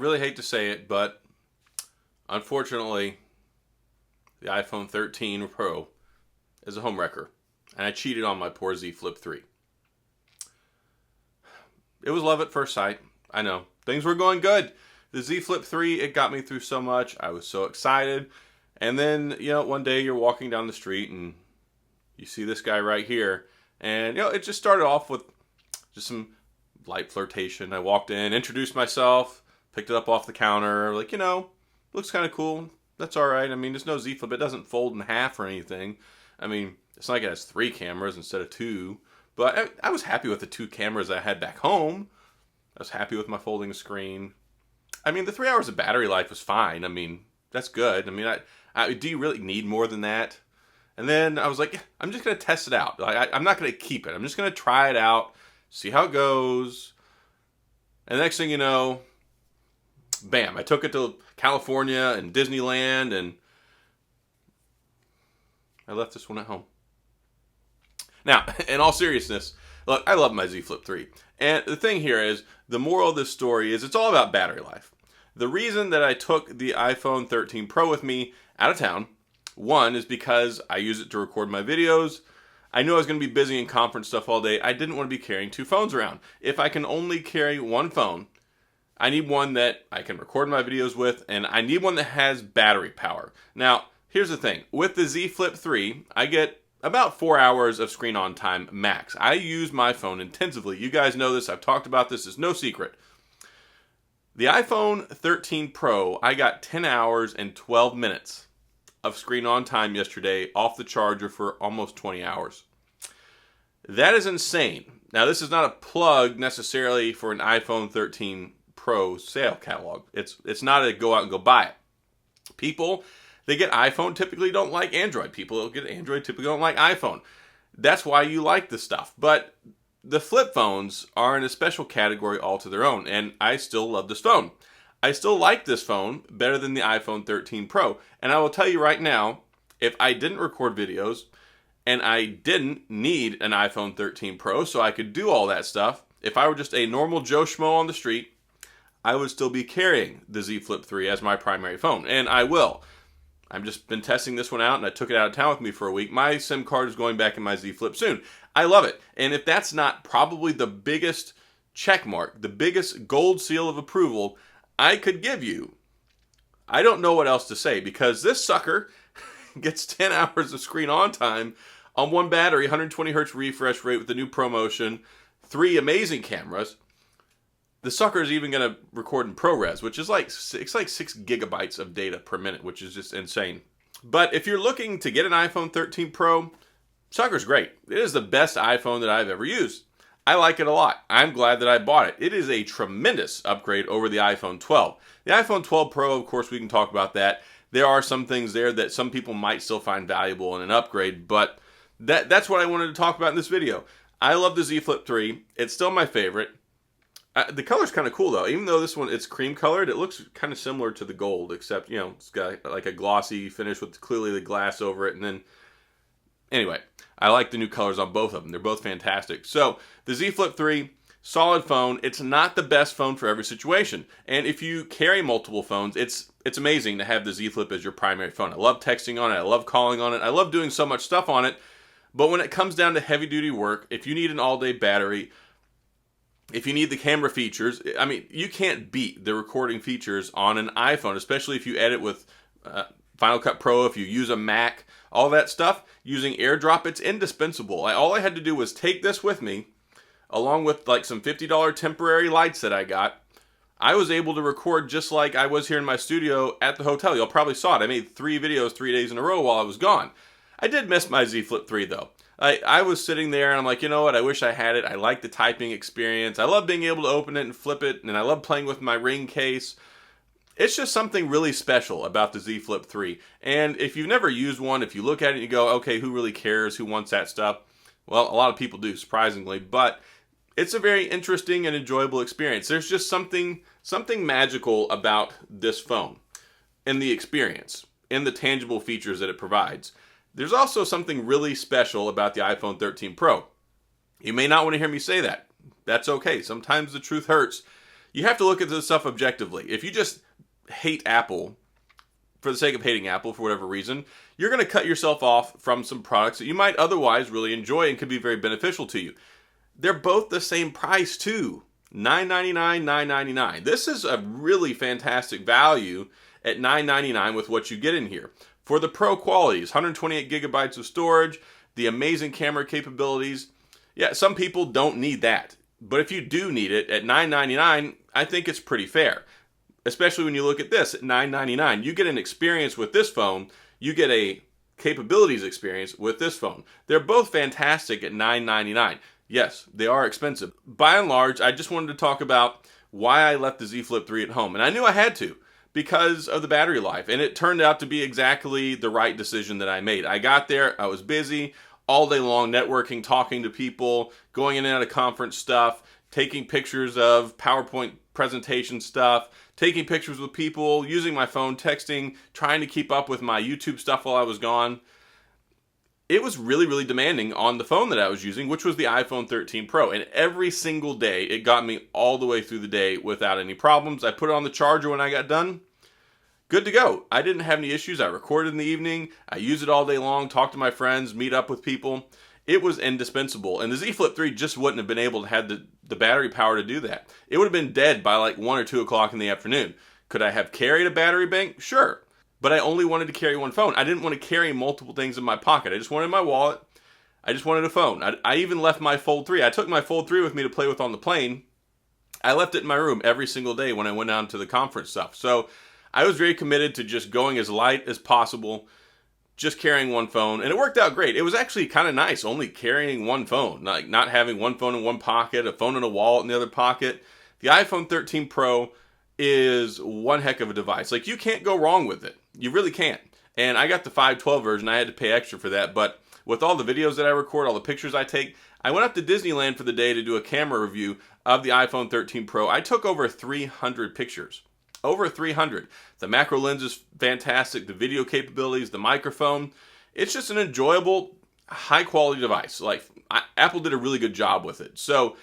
really hate to say it, but unfortunately, the iPhone 13 Pro is a home wrecker. And I cheated on my poor Z Flip 3. It was love at first sight. I know. Things were going good. The Z Flip 3, it got me through so much. I was so excited. And then, one day you're walking down the street and you see this guy right here. And, it just started off with just some light flirtation. I walked in, introduced myself, picked it up off the counter. Like, looks kind of cool. That's all right. I mean, there's no Z Flip. It doesn't fold in half or anything. I mean, it's not like it has 3 cameras instead of 2. But I was happy with the 2 cameras I had back home. I was happy with my folding screen. I mean, the 3 hours of battery life was fine. I mean, that's good. I mean, do you really need more than that? And then I was like, I'm just going to test it out. I'm not going to keep it. I'm just going to try it out, see how it goes. And the next thing you know, bam, I took it to California and Disneyland, and I left this one at home. Now, in all seriousness, look, I love my Z Flip 3. And the thing here is, the moral of this story is it's all about battery life. The reason that I took the iPhone 13 Pro with me out of town, one, is because I use it to record my videos. I knew I was going to be busy in conference stuff all day. I didn't want to be carrying 2 phones around. If I can only carry 1 phone, I need one that I can record my videos with, and I need one that has battery power. Now, here's the thing. With the Z Flip 3, I get about 4 hours of screen on time max. I use my phone intensively. You guys know this. I've talked about this. It's no secret. The iPhone 13 Pro, I got 10 hours and 12 minutes of screen on time yesterday off the charger for almost 20 hours. That is insane. Now, this is not a plug necessarily for an iPhone 13 Pro sale catalog. It's not a go out and go buy it. People, they get iPhone, typically don't like Android. People that get Android typically don't like iPhone. That's why you like this stuff. But the flip phones are in a special category all to their own, and I still love this phone. I still like this phone better than the iPhone 13 Pro. And I will tell you right now, if I didn't record videos and I didn't need an iPhone 13 Pro so I could do all that stuff, if I were just a normal Joe Schmo on the street, I would still be carrying the Z Flip 3 as my primary phone. And I will. I've just been testing this one out, and I took it out of town with me for a week. My SIM card is going back in my Z Flip soon. I love it. And if that's not probably the biggest check mark, the biggest gold seal of approval I could give you, I don't know what else to say, because this sucker gets 10 hours of screen on time on one battery, 120 hertz refresh rate with the new ProMotion, 3 amazing cameras. The sucker is even going to record in ProRes, which is like 6 gigabytes of data per minute, which is just insane. But if you're looking to get an iPhone 13 Pro, sucker's great. It is the best iPhone that I've ever used. I like it a lot. I'm glad that I bought it. It is a tremendous upgrade over the iPhone 12. The iPhone 12 Pro, of course, we can talk about that. There are some things there that some people might still find valuable in an upgrade, but that's what I wanted to talk about in this video. I love the Z Flip 3. It's still my favorite. The color's kind of cool, though. Even though this one, it's cream colored, it looks kind of similar to the gold, except, it's got like a glossy finish with clearly the glass over it. And then, anyway, I like the new colors on both of them. They're both fantastic. So, the Z Flip 3, solid phone. It's not the best phone for every situation. And if you carry multiple phones, it's amazing to have the Z Flip as your primary phone. I love texting on it. I love calling on it. I love doing so much stuff on it. But when it comes down to heavy-duty work, if you need an all-day battery, if you need the camera features, I mean, you can't beat the recording features on an iPhone, especially if you edit with Final Cut Pro, if you use a Mac, all that stuff. Using AirDrop, it's indispensable. All I had to do was take this with me, along with like some $50 temporary lights that I got. I was able to record just like I was here in my studio at the hotel. Y'all probably saw it. I made 3 videos 3 days in a row while I was gone. I did miss my Z Flip 3 though. I was sitting there and I'm like, you know what, I wish I had it. I like the typing experience. I love being able to open it and flip it, and I love playing with my ring case. It's just something really special about the Z Flip 3. And if you've never used one, if you look at it and you go, okay, who really cares? Who wants that stuff? Well, a lot of people do, surprisingly. But it's a very interesting and enjoyable experience. There's just something magical about this phone in the experience, in the tangible features that it provides. There's also something really special about the iPhone 13 Pro. You may not want to hear me say that. That's okay. Sometimes the truth hurts. you have to look at this stuff objectively. If you just hate Apple for the sake of hating Apple for whatever reason, you're going to cut yourself off from some products that you might otherwise really enjoy and could be very beneficial to you. They're both the same price too. $9.99, $9.99. This is a really fantastic value at $9.99 with what you get in here. For the pro qualities, 128 gigabytes of storage, the amazing camera capabilities. Yeah, some people don't need that. But if you do need it at $9.99, I think it's pretty fair. Especially when you look at this at $9.99. You get an experience with this phone. You get a capabilities experience with this phone. They're both fantastic at $9.99. Yes, they are expensive. By and large, I just wanted to talk about why I left the Z Flip 3 at home. And I knew I had to because of the battery life. And it turned out to be exactly the right decision that I made. I got there, I was busy all day long networking, talking to people, going in and out of conference stuff, taking pictures of PowerPoint presentation stuff, taking pictures with people, using my phone, texting, trying to keep up with my YouTube stuff while I was gone. It was really, really demanding on the phone that I was using, which was the iPhone 13 Pro. And every single day, it got me all the way through the day without any problems. I put it on the charger when I got done. Good to go. I didn't have any issues. I recorded in the evening. I used it all day long, talked to my friends, meet up with people. It was indispensable. And the Z Flip 3 just wouldn't have been able to have the battery power to do that. It would have been dead by like 1 or 2 o'clock in the afternoon. Could I have carried a battery bank? Sure. But I only wanted to carry one phone. I didn't want to carry multiple things in my pocket. I just wanted my wallet. I just wanted a phone. I even left my Fold 3. I took my Fold 3 with me to play with on the plane. I left it in my room every single day when I went down to the conference stuff. So I was very committed to just going as light as possible, just carrying one phone, and it worked out great. It was actually kind of nice only carrying one phone, like not having one phone in one pocket, a phone in a wallet in the other pocket. The iPhone 13 Pro is one heck of a device. Like, you can't go wrong with it. You really can't. And I got the 512 version. I had to pay extra for that, but with all the videos that I record, all the pictures I take, I went up to Disneyland for the day to do a camera review of the iPhone 13 Pro. I took over 300 pictures. Over 300. The macro lens is fantastic. The video capabilities, the microphone. It's just an enjoyable, high quality device. Like, Apple did a really good job with it. So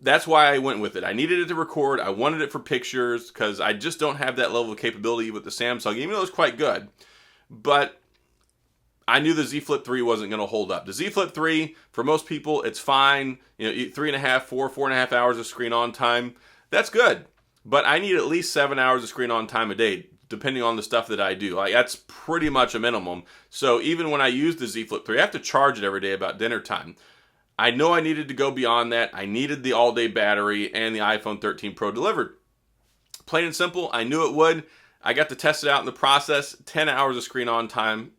that's why I went with it. I needed it to record. I wanted it for pictures because I just don't have that level of capability with the Samsung, even though it's quite good. But I knew the Z Flip 3 wasn't going to hold up. The Z Flip 3, for most people, it's fine. 3.5, 4.5 hours of screen on time. That's good. But I need at least 7 hours of screen on time a day, depending on the stuff that I do. Like, that's pretty much a minimum. So even when I use the Z Flip 3, I have to charge it every day about dinner time. I know I needed to go beyond that. I needed the all-day battery, and the iPhone 13 Pro delivered. Plain and simple, I knew it would. I got to test it out in the process. 10 hours of screen on time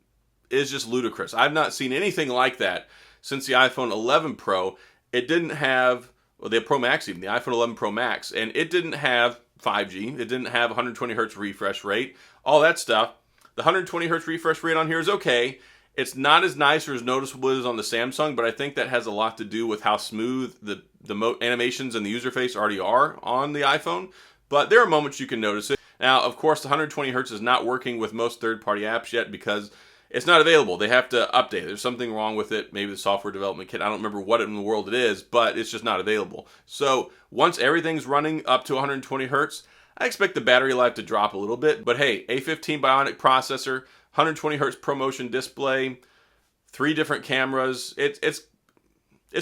is just ludicrous. I've not seen anything like that since the iPhone 11 Pro. It didn't have, well, the Pro Max even, the iPhone 11 Pro Max, and it didn't have 5G. It didn't have 120 hertz refresh rate, all that stuff. The 120 hertz refresh rate on here is okay. It's not as nice or as noticeable as on the Samsung, but I think that has a lot to do with how smooth the animations and the user face already are on the iPhone. But there are moments you can notice it. Now, of course, the 120 hertz is not working with most third-party apps yet because it's not available. They have to update. There's something wrong with it. Maybe the software development kit. I don't remember what in the world it is, but it's just not available. So once everything's running up to 120 hertz, I expect the battery life to drop a little bit. But hey, A15 Bionic processor, 120 hertz ProMotion display, 3 different cameras. It's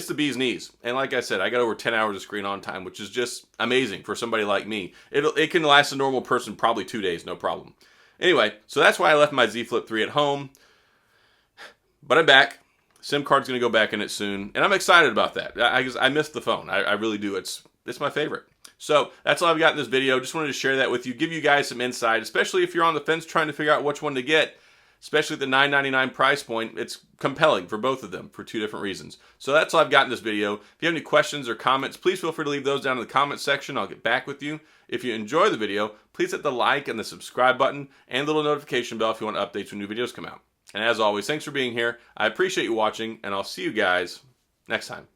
the bee's knees. And like I said, I got over 10 hours of screen on time, which is just amazing for somebody like me. It can last a normal person probably 2 days, no problem. Anyway, so that's why I left my Z Flip 3 at home. But I'm back. SIM card's going to go back in it soon. And I'm excited about that. I missed the phone. I really do. It's my favorite. So that's all I've got in this video. Just wanted to share that with you. Give you guys some insight, especially if you're on the fence trying to figure out which one to get. Especially at the $9.99 price point, it's compelling for both of them for 2 different reasons. So that's all I've got in this video. If you have any questions or comments, please feel free to leave those down in the comments section. I'll get back with you. If you enjoy the video, please hit the like and the subscribe button and the little notification bell if you want updates when new videos come out. And as always, thanks for being here. I appreciate you watching, and I'll see you guys next time.